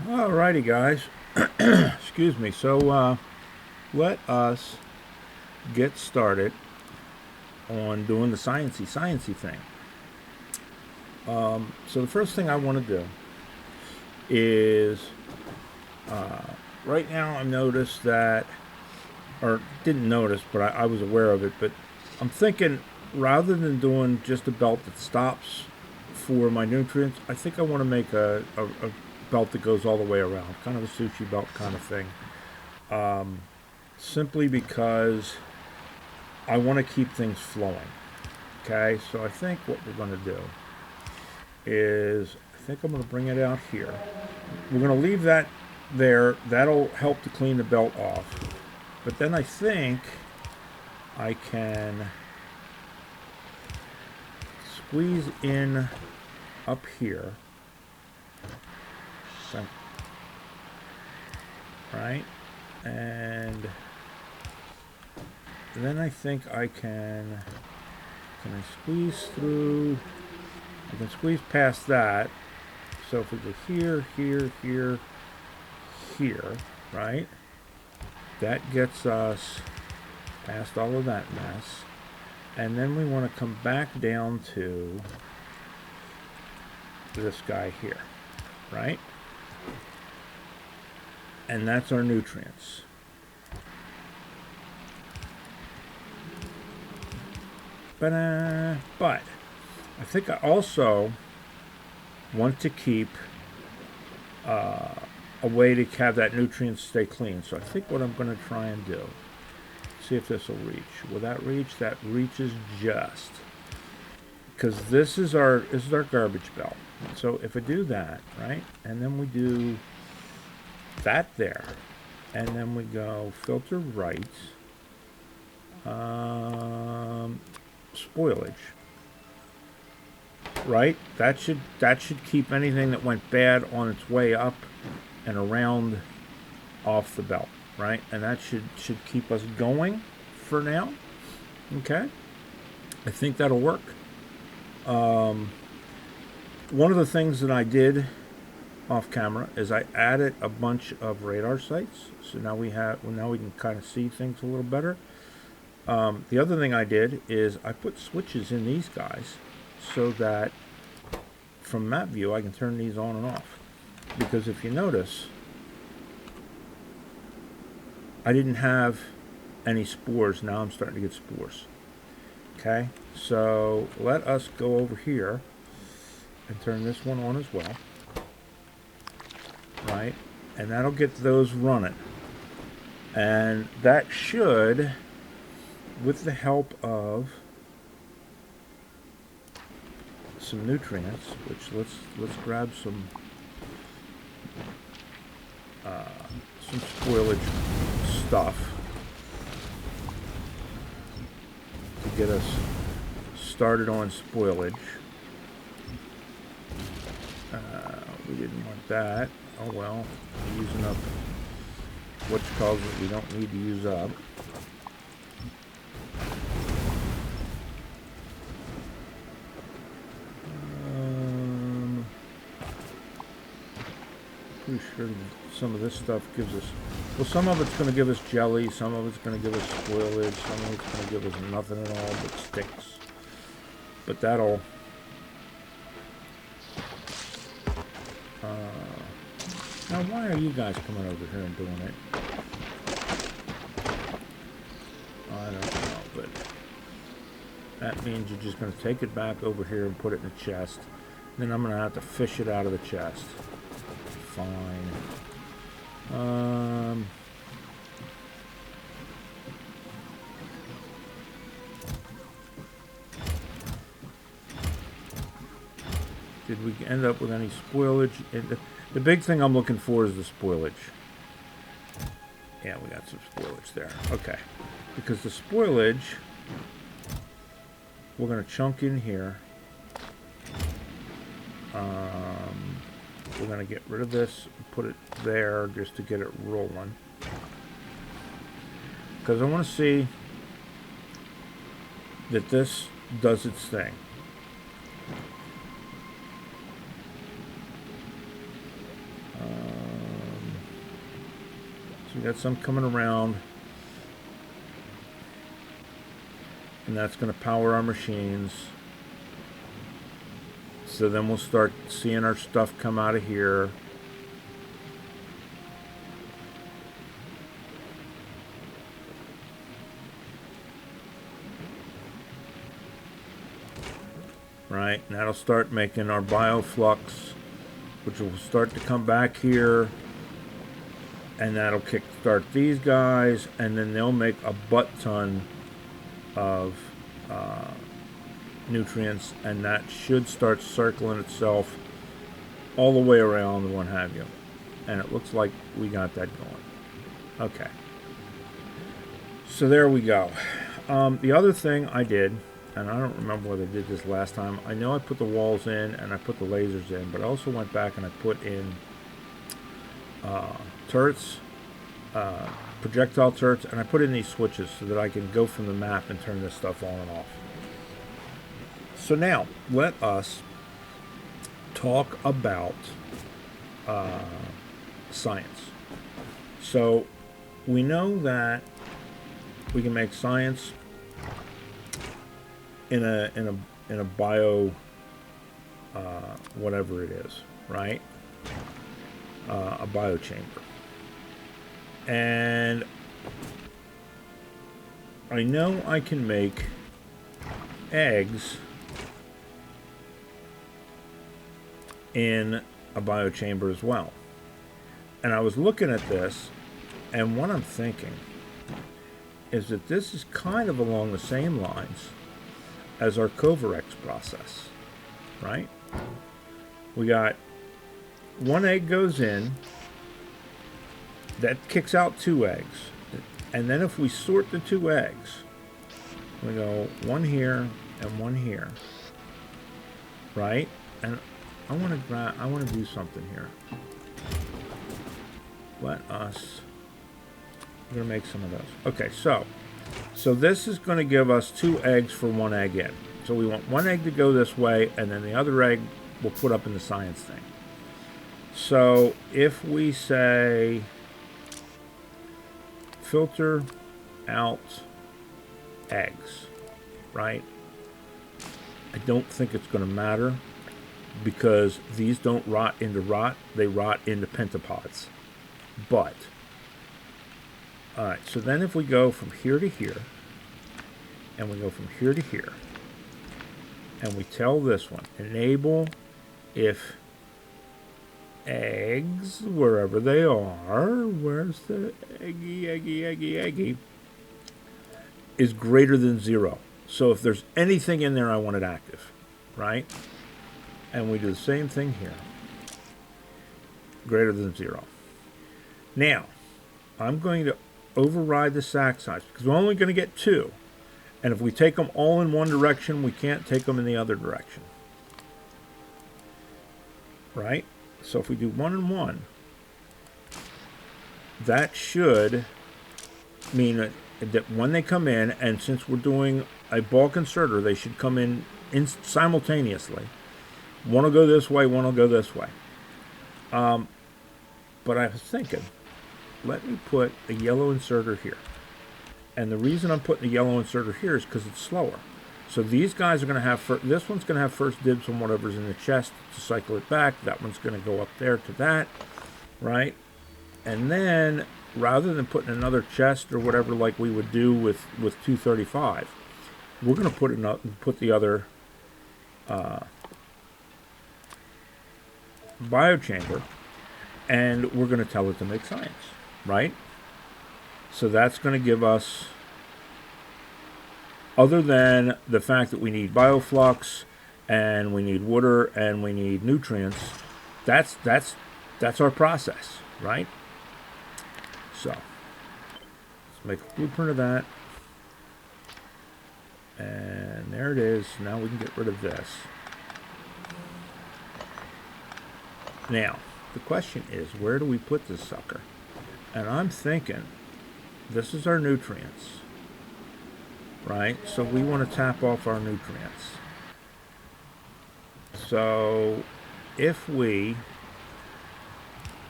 Alrighty, guys. Excuse me. Let us get started on doing the sciencey thing. So the first thing I want to do is right now I noticed that, or didn't notice, but I was aware of it. But I'm thinking rather than doing just a belt that stops for my nutrients, I think I want to make a belt that goes all the way around, kind of a sushi belt kind of thing. Simply because I want to keep things flowing. Okay, so I think what we're going to do is I think I'm going to bring it out here. We're going to leave that there. That'll help to clean the belt off. But then I think I can squeeze in up here. Right? And then I think I can I squeeze through? I can squeeze past that. So if we go here, here, right? That gets us past all of that mess. And then we want to come back down to this guy here, right? And that's our nutrients. But I think I also want to keep a way to have that nutrients stay clean. So I think what I'm going to try and do, see if this will reach. Will that reach? That reaches just. Because this is our garbage belt. So if I do that, right, and then we do that there, and then we go filter right, spoilage, right? That should keep anything that went bad on its way up and around off the belt, right? And that should keep us going for now. Okay, I think that'll work. One of the things that I did off camera is I added a bunch of radar sites, so now we can kind of see things a little better. The other thing I did is I put switches in these guys so that from map view I can turn these on and off, because if you notice I didn't have any spores. Now I'm starting to get spores. Okay, so let us go over here and turn this one on as well. Right, and that'll get those running, and that should, with the help of some nutrients, which let's grab some spoilage stuff to get us started on spoilage. We didn't want that. Oh well, we're using up what calls it we don't need to use up. Pretty sure some of this stuff gives us, well, some of it's going to give us jelly, some of it's going to give us spoilage, some of it's going to give us nothing at all but sticks. But that'll now, why are you guys coming over here and doing it? I don't know, but that means you're just going to take it back over here and put it in the chest. Then I'm going to have to fish it out of the chest. Fine. Did we end up with any spoilage? The big thing I'm looking for is the spoilage. Yeah, we got some spoilage there. Okay. Because the spoilage, we're going to chunk in here. We're going to get rid of this and put it there just to get it rolling. Because I want to see that this does its thing. So we got some coming around. And that's going to power our machines. So then we'll start seeing our stuff come out of here. Right, and that'll start making our bioflux, which will start to come back here. And that'll kickstart these guys, and then they'll make a butt ton of nutrients, and that should start circling itself all the way around and what have you. And it looks like we got that going. Okay. So there we go. The other thing I did, and I don't remember whether I did this last time. I know I put the walls in and I put the lasers in, but I also went back and I put in turrets, projectile turrets, and I put in these switches so that I can go from the map and turn this stuff on and off. So now, let us talk about science. So we know that we can make science in a bio whatever it is, right? A biochamber. And I know I can make eggs in a biochamber as well. And I was looking at this, and what I'm thinking is that this is kind of along the same lines as our Covarex process, right? We got one egg goes in, that kicks out 2 eggs. And then if we sort the 2 eggs, we go one here and one here, right? And I want to do something here. We're going to make some of those. Okay, so this is going to give us 2 eggs for 1 egg in. So we want 1 egg to go this way, and then the other egg we'll put up in the science thing. So if we say filter out eggs, right? I don't think it's going to matter because these don't rot into rot, they rot into pentapods. But alright, so then if we go from here to here, and we go from here to here, and we tell this one, enable if eggs, wherever they are, where's the eggy, is greater than 0. So if there's anything in there, I want it active, right? And we do the same thing here. Greater than 0. Now, I'm going to override the sack size because we're only going to get 2. And if we take them all in one direction, we can't take them in the other direction. Right? So if we do 1 and 1, that should mean that when they come in, and since we're doing a bulk inserter, they should come in simultaneously. One will go this way, one will go this way. But I was thinking, let me put a yellow inserter here. And the reason I'm putting the yellow inserter here is because it's slower. So these guys are going to have, this one's going to have first dibs on whatever's in the chest to cycle it back. That one's going to go up there to that, right? And then, rather than putting another chest or whatever like we would do with 235, we're going to put the other biochamber, and we're going to tell it to make science, right? So that's going to give us, other than the fact that we need bioflux and we need water and we need nutrients, that's our process, right? So let's make a blueprint of that. And there it is. Now we can get rid of this. Now, the question is, where do we put this sucker? And I'm thinking, this is our nutrients, right? So we want to tap off our nutrients. So if we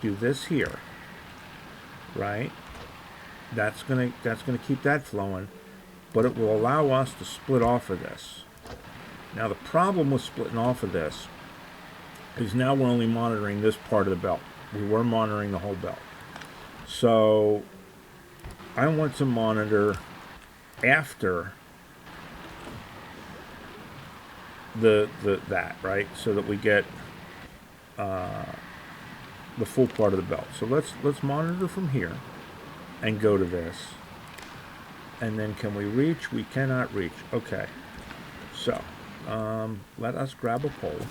do this here, right? That's gonna keep that flowing, but it will allow us to split off of this. Now the problem with splitting off of this is now we're only monitoring this part of the belt. We were monitoring the whole belt. So I want to monitor after that, right? So that we get the full part of the belt. So let's monitor from here and go to this. And then can we reach? We cannot reach. Okay. So let us grab a pole.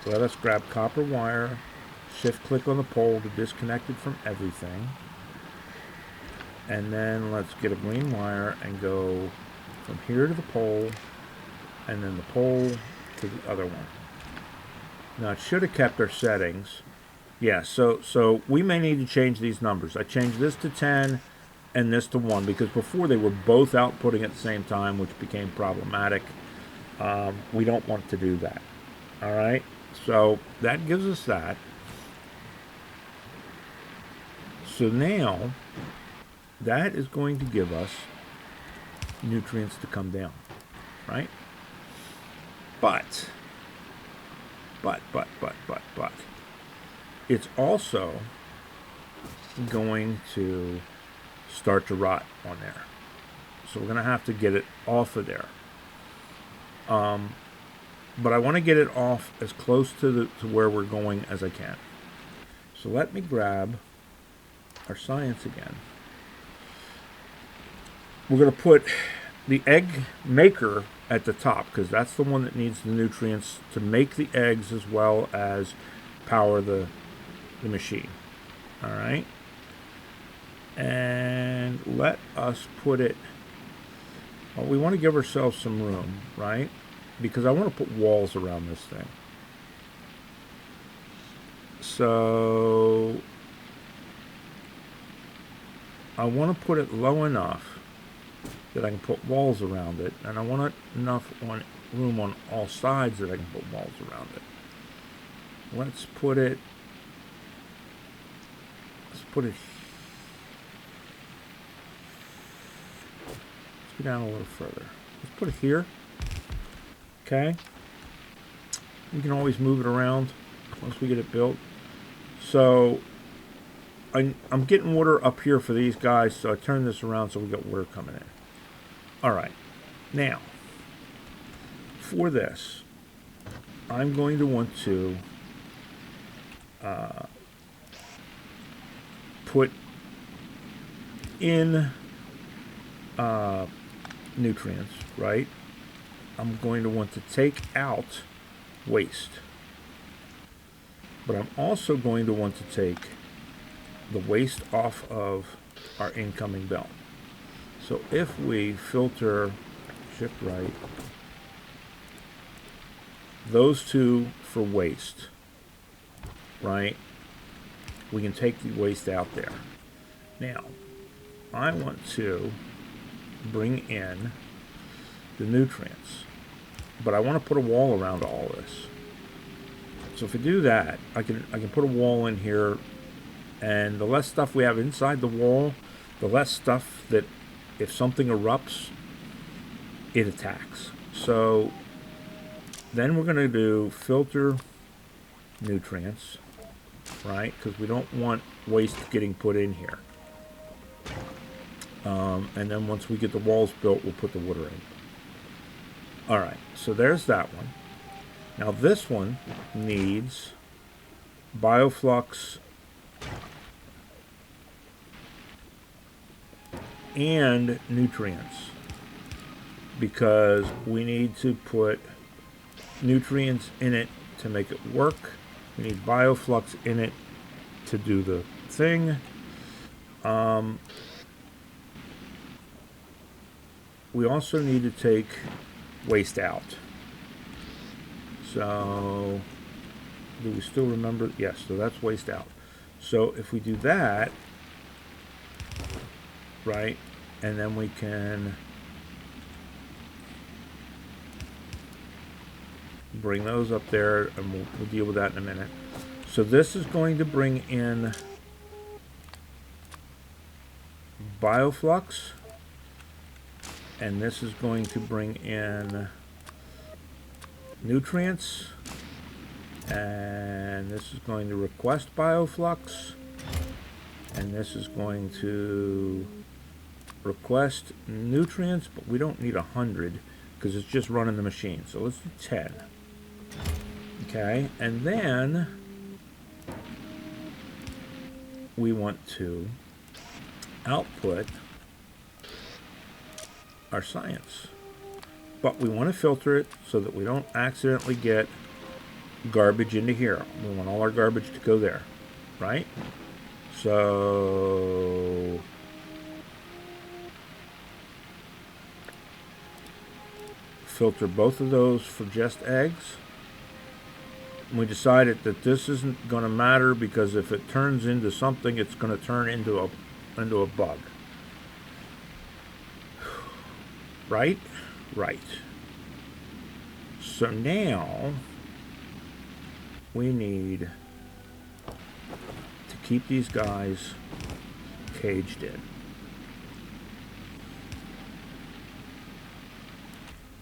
Let us grab copper wire. Shift click on the pole to disconnect it from everything. And then let's get a green wire and go from here to the pole, and then the pole to the other one. Now it should have kept our settings. Yeah, so we may need to change these numbers. I changed this to 10 and this to 1 because before they were both outputting at the same time, which became problematic. We don't want to do that. All right, so that gives us that. So now that is going to give us nutrients to come down, right? But it's also going to start to rot on there. So we're going to have to get it off of there. But I want to get it off as close to where we're going as I can. So let me grab our science again. We're going to put the egg maker at the top because that's the one that needs the nutrients to make the eggs as well as power the machine. All right. And let us put it, well, we want to give ourselves some room, right? Because I want to put walls around this thing. So I want to put it low enough that I can put walls around it, and I want enough room on all sides that I can put walls around it. Let's put it Let's go down a little further. Let's put it here. Okay. You can always move it around once we get it built. So I'm getting water up here for these guys, so I turn this around so we got water coming in. All right. Now, for this, I'm going to want to put in nutrients, right? I'm going to want to take out waste. But I'm also going to want to take the waste off of our incoming belt. So if we filter, shift right, those two for waste, right? We can take the waste out there. Now, I want to bring in the nutrients, but I want to put a wall around all this. So if we do that, I can put a wall in here, and the less stuff we have inside the wall, the less stuff that if something erupts, it attacks. So then we're going to do filter nutrients, right? Because we don't want waste getting put in here. And then once we get the walls built, we'll put the water in. All right, so there's that one. Now this one needs bioflux and nutrients because we need to put nutrients in it to make it work. We need bioflux in it to do the thing. We also need to take waste out. So, do we still remember? Yes, so that's waste out. So if we do that, right, and then we can bring those up there, and we'll deal with that in a minute. So this is going to bring in bioflux, and this is going to bring in nutrients, and this is going to request bioflux, and this is going to request nutrients, but we don't need 100 because it's just running the machine. So let's do 10. Okay, and then we want to output our science, but we want to filter it so that we don't accidentally get garbage into here. We want all our garbage to go there, right? So filter both of those for just eggs. We decided that this isn't going to matter because if it turns into something, it's going to turn into a bug. Right? Right. So now we need to keep these guys caged in.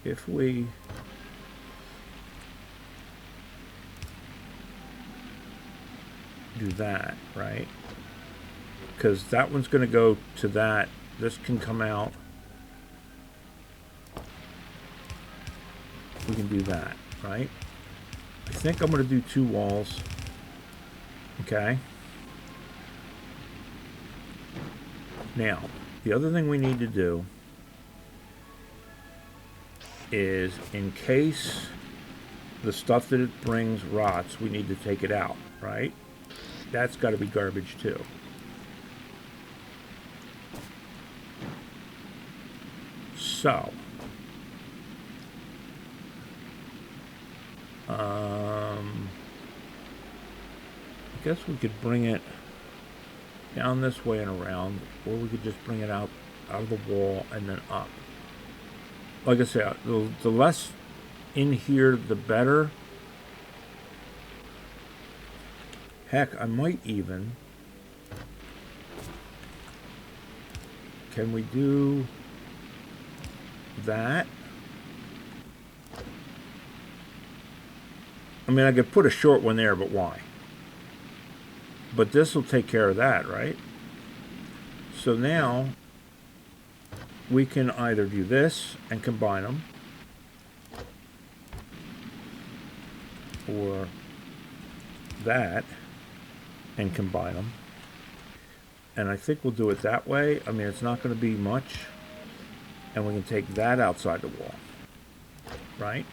If we do that, right? Because that one's going to go to that. This can come out. We can do that, right? I think I'm going to do 2 walls. Okay. Now, the other thing we need to do is, in case the stuff that it brings rots, we need to take it out, right? That's got to be garbage too. So, I guess we could bring it down this way and around, or we could just bring it out of the wall and then up. Like I said, the less in here, the better. Heck, I might even... Can we do that? I mean, I could put a short one there, but why? But this will take care of that, right? So now we can either do this and combine them, or that and combine them. And I think we'll do it that way. I mean, it's not going to be much. And we can take that outside the wall, right?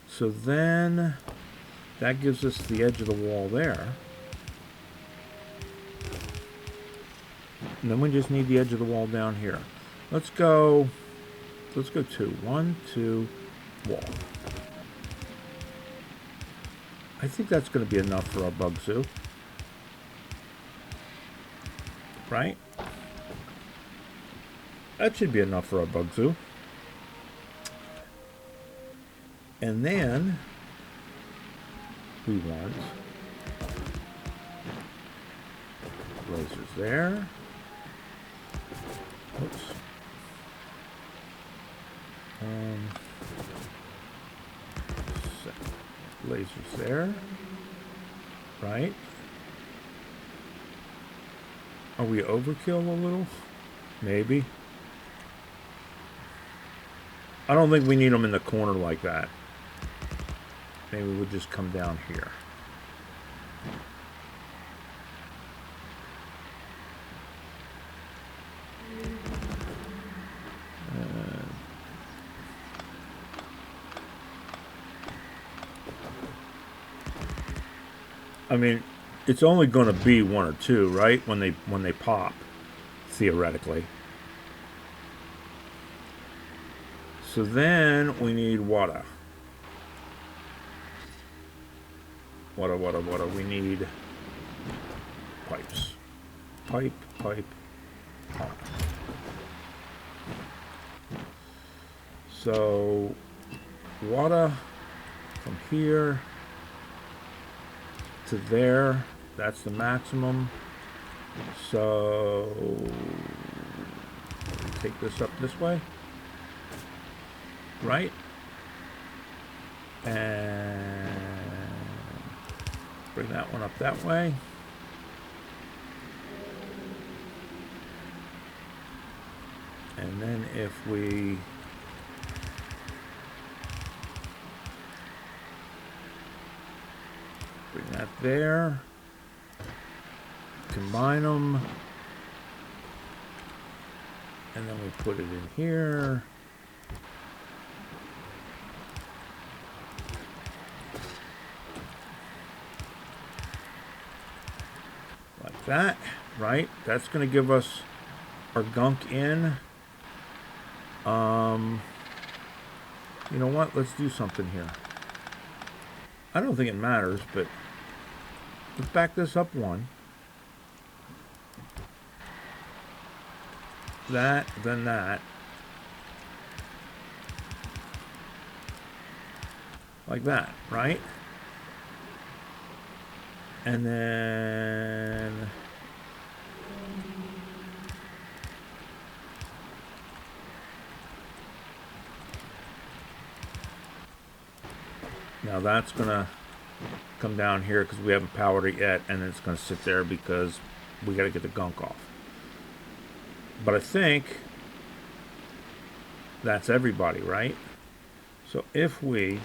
So then that gives us the edge of the wall there. And then we just need the edge of the wall down here. Let's go 2. 1, 2, wall. I think that's going to be enough for our bug zoo. Right? That should be enough for our bug zoo. And then we want lasers there. Oops. Lasers there. Right? Are we overkill a little? Maybe. I don't think we need them in the corner like that. Maybe we'll just come down here. I mean, it's only going to be 1 or 2, right? When they pop, theoretically. So then we need water. Water. We need pipes. Pipe. Pump. So water from here to there. That's the maximum. So take this up this way, right? And bring that one up that way. And then if we bring that there, combine them, and then we put it in here. Like that, right? That's going to give us our gunk in. You know what? Let's do something here. I don't think it matters, but let's back this up one. That, then that. Like that, right? And then now that's gonna come down here because we haven't powered it yet, and it's gonna sit there because we got to get the gunk off. But I think that's everybody, right? So if we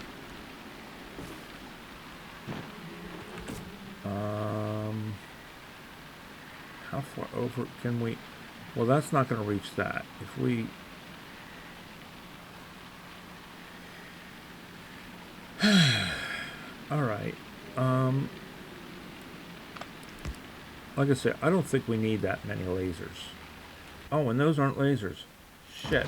how far over can we? Well, that's not going to reach that. If we all right. Like I said, I don't think we need that many lasers. Oh, and those aren't lasers. Shit.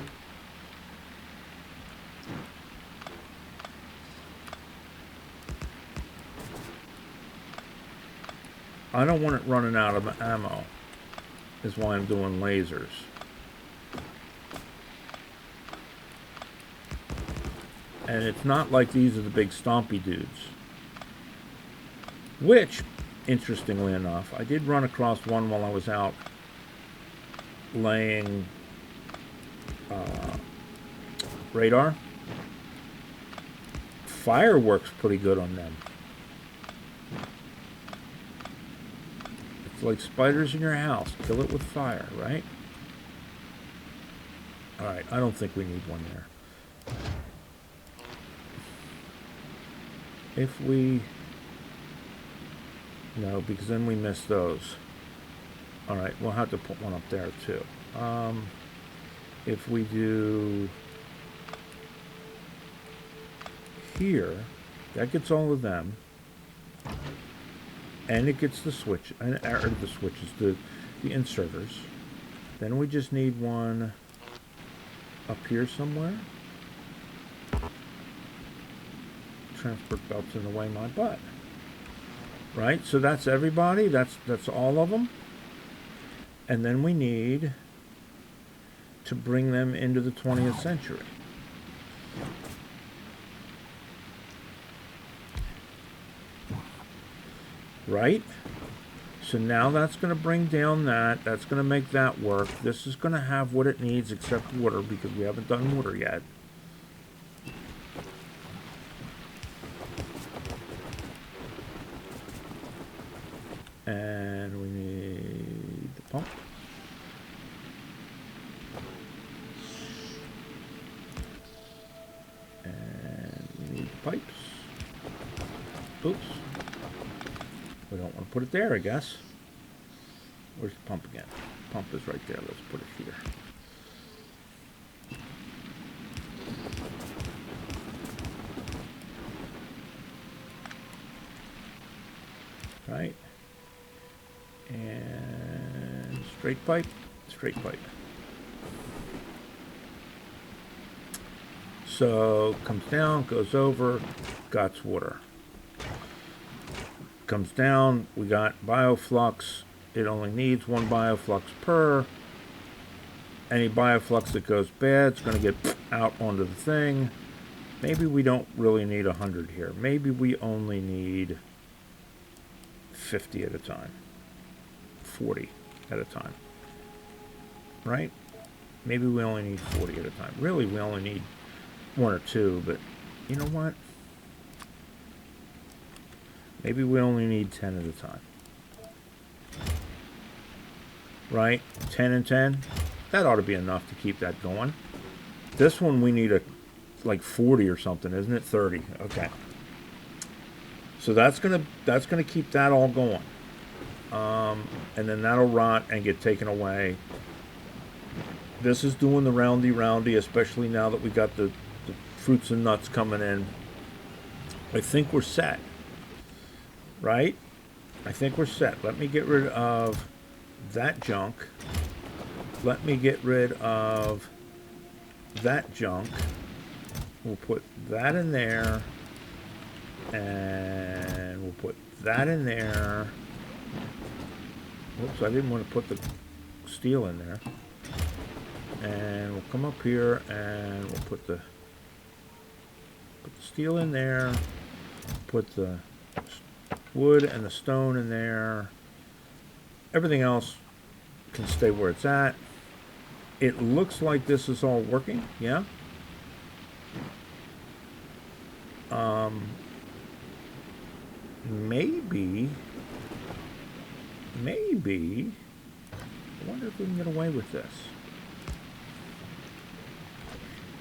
I don't want it running out of ammo, is why I'm doing lasers. And it's not like these are the big stompy dudes. Which, interestingly enough, I did run across one while I was out laying radar. Fire works pretty good on them. It's like spiders in your house. Kill it with fire, right? Alright, I don't think we need one there. If we... No, because then we miss those. Alright, we'll have to put one up there too. If we do... Here, that gets all of them. And it gets the switch, or the switches, the inserters. Then we just need one up here somewhere. Transport belt's in the way of my butt. Right, so that's everybody. That's all of them. And then we need to bring them into the 20th century. Right? So now that's going to bring down that. That's going to make that work. This is going to have what it needs except water because we haven't done water yet. And we need the pump. And we need the pipes. Oops. We don't want to put it there, I guess. Where's the pump again? Pump is right there. Let's put it here. Right. And straight pipe, straight pipe. So comes down, goes over, got water. Comes down, we got bioflux. It only needs one bioflux per. Any bioflux that goes bad is going to get out onto the thing. Maybe we don't really need 100 here. Maybe we only need 50 at a time. 40. at a time. Right? Maybe we only need 40 at a time. Really, we only need 1 or 2, but you know what? Maybe we only need 10 at a time. Right? 10 and 10? That ought to be enough to keep that going. This one we need like 40 or something, isn't it? 30. Okay. So that's gonna keep that all going. And then that'll rot and get taken away. This is doing the roundy, especially now that we got the fruits and nuts coming in. I think we're set. Right? I think we're set. Let me get rid of that junk. Let me get rid of that junk. We'll put that in there. And we'll put that in there. Whoops, I didn't want to put the steel in there. And we'll come up here and we'll put the steel in there. Put the wood and the stone in there. Everything else can stay where it's at. It looks like this is all working, yeah? Maybe, I wonder if we can get away with this.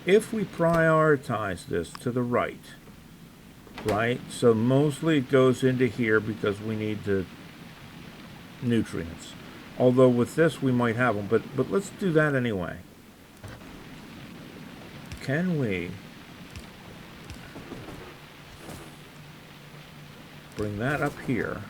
If we prioritize this to the right, so mostly it goes into here because we need the nutrients. Although with this we might have them, but let's do that anyway. Can we bring that up here?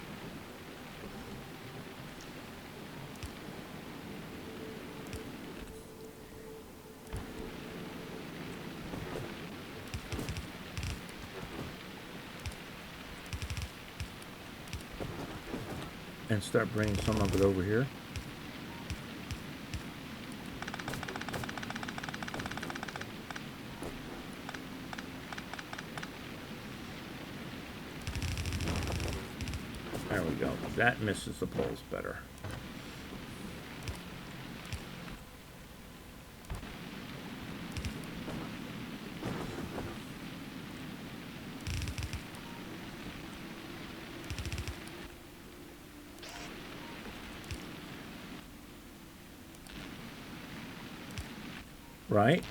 And start bringing some of it over here. There we go. That misses the poles better. Right?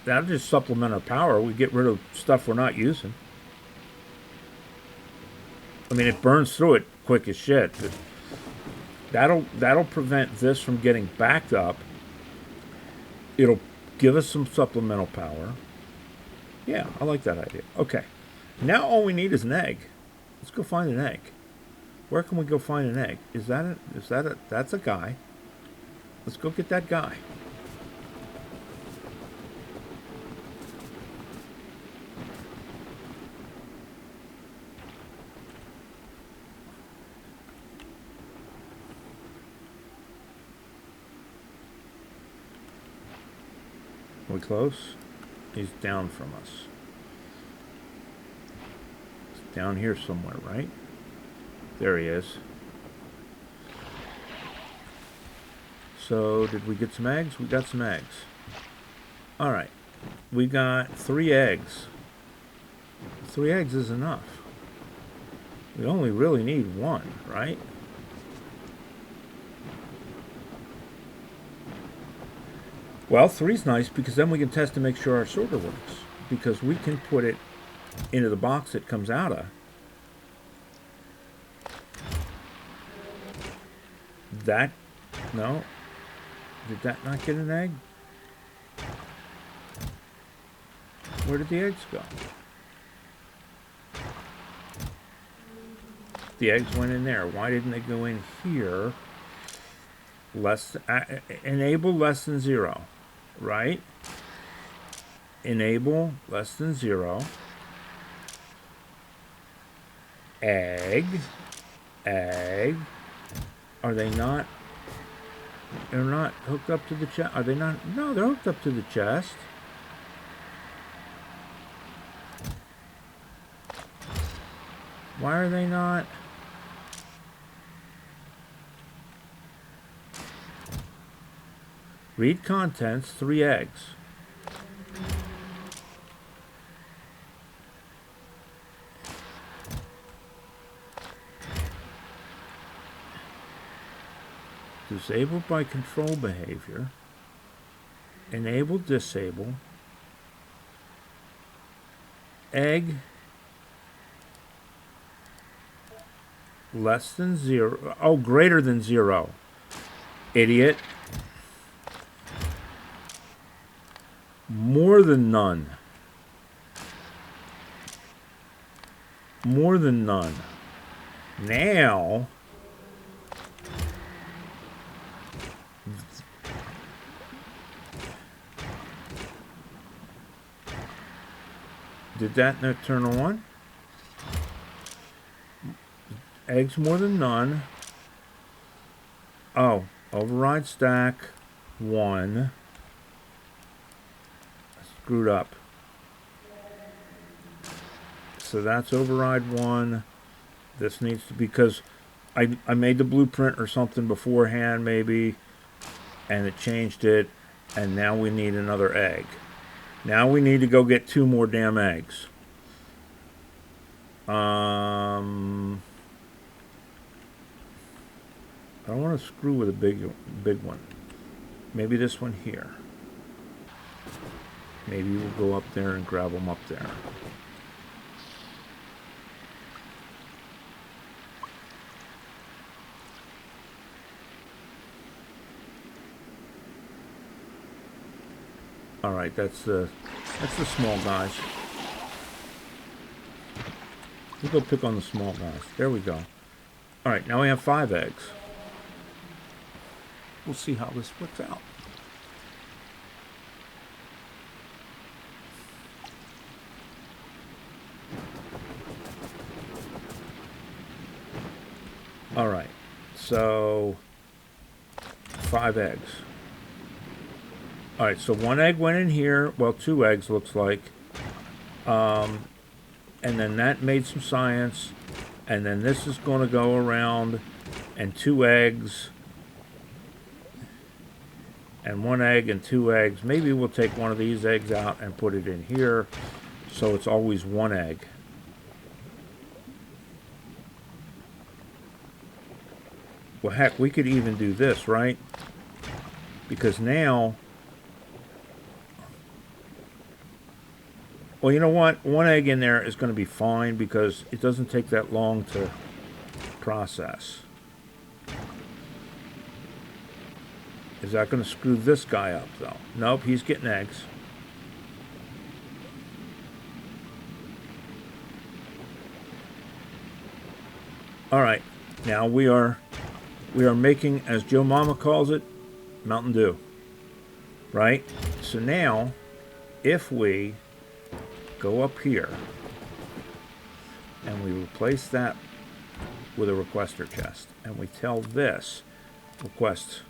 That'll just supplement our power. We get rid of stuff we're not using. I mean, it burns through it quick as shit. But that'll prevent this from getting backed up. It'll give us some supplemental power. Yeah, I like that idea. Okay. Now all we need is an egg. Let's go find an egg. Where can we go find an egg? That's a guy. Let's go get that guy. Are we close? He's down from us. He's down here somewhere, right? There he is. So, did we get some eggs? We got some eggs. Alright. We got 3 eggs. 3 eggs is enough. We only really need 1, right? Well, 3's nice because then we can test to make sure our sorter works. Because we can put it into the box it comes out of. That, no. Did that not get an egg? Where did the eggs go? The eggs went in there. Why didn't they go in here? Enable less than 0. Right? Enable less than 0. Egg. Are they not? They're not hooked up to the chest. Are they not? No, they're hooked up to the chest. Why are they not? Read contents, 3 eggs. Disabled by control behavior. Enable, disable. Egg less than 0. Oh, greater than 0. Idiot. More than none. More than none. Now, did that not turn on? Eggs more than none. Oh, override stack 1. Screwed up. So that's override 1. This needs to, because I made the blueprint or something beforehand maybe, and it changed it, and now we need another egg. Now we need to go get 2 more damn eggs. I don't want to screw with a big one. Maybe this one here. Maybe we'll go up there and grab them up there. All right, that's the small guys. We'll go pick on the small guys. There we go. All right, now we have 5 eggs. We'll see how this works out. All right, so 5 eggs. All right, so 1 egg went in here. Well, 2 eggs looks like. And then that made some science. And then this is going to go around, and 2 eggs. And 1 egg and 2 eggs. Maybe we'll take one of these eggs out and put it in here, so it's always 1 egg. Well, heck, we could even do this, right? Because now... Well, you know what? 1 egg in there is going to be fine because it doesn't take that long to process. Is that going to screw this guy up, though? Nope, he's getting eggs. All right, now we are making, as Joe Mama calls it, Mountain Dew. Right? So now, if we go up here and we replace that with a requester chest, and we tell this request,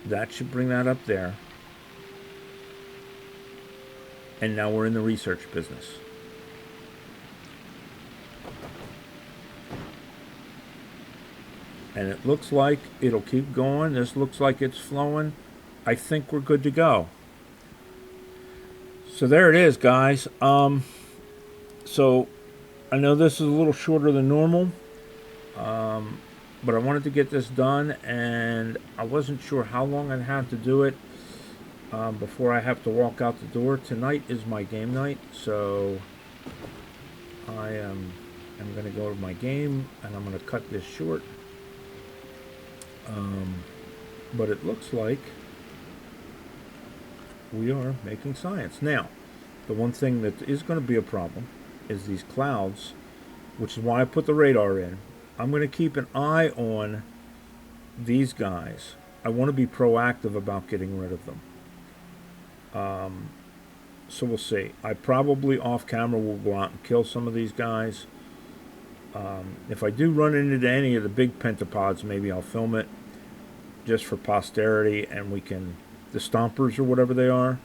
that should bring that up there. And now we're in the research business. And it looks like it'll keep going. This looks like it's flowing. I think we're good to go. So there it is, guys. So I know this is a little shorter than normal, but I wanted to get this done, and I wasn't sure how long I'd have to do it before I have to walk out the door. Tonight is my game night, so I'm going to go to my game, and I'm going to cut this short. But it looks like we are making science. Now, the one thing that is going to be a problem is these clouds, which is why I put the radar in. I'm going to keep an eye on these guys. I want to be proactive about getting rid of them. So we'll see. I probably off camera will go out and kill some of these guys. If I do run into any of the big pentapods, maybe I'll film it just for posterity, and we can, the stompers or whatever they are,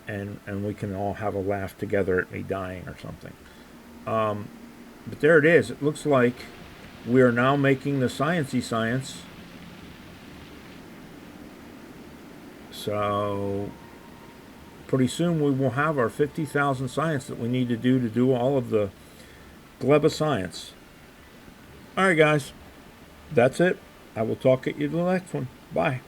and we can all have a laugh together at me dying or something. But there it is. It looks like we are now making the sciencey science. So pretty soon we will have our 50,000 science that we need to do all of the Gleba science. All right, guys. That's it. I will talk at you to the next one. Bye.